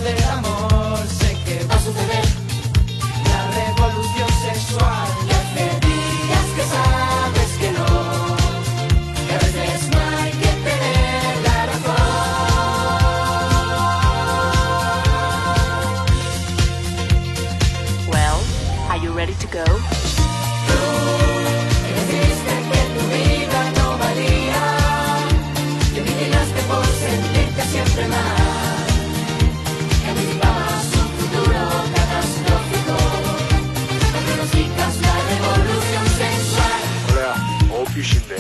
del amor. Sé que va a suceder la revolución sexual. Y hace días que sabes que no, que a veces no hay que tener la razón. Well, are you ready to go? Siempre más, que anticipabas un futuro catastrófico, que pronosticas la revolución sexual. 그래야 오피신데.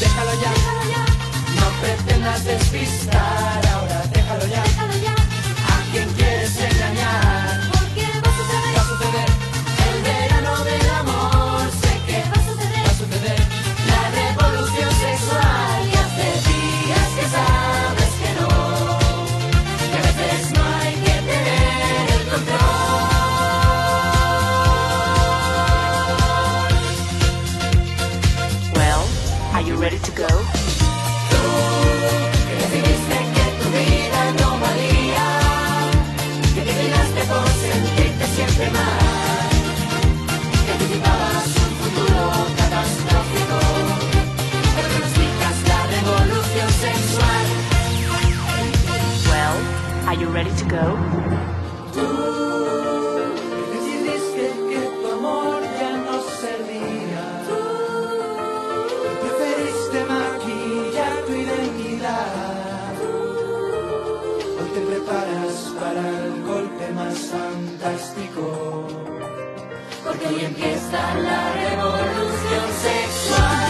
Déjalo ya, no pretendas despistar ahora, déjalo ya, a quien quieres engañar, porque va a suceder el verano del amor, sé que va a suceder la revolución sexual. Que sabes que no, que a veces no hay que tener el control. Well, are you ready to go? Tú, que decidiste que tu vida no valía, que te inclinaste por sentirte siempre mal, que anticipabas un futuro catastrófico, que pronosticas la revolución sexual. Well, are you ready to go? Tú decidiste que tu amor ya no servía. Tú preferiste maquillar tu identidad. Hoy te preparas para el golpe más fantástico, porque hoy empieza la revolución sexual.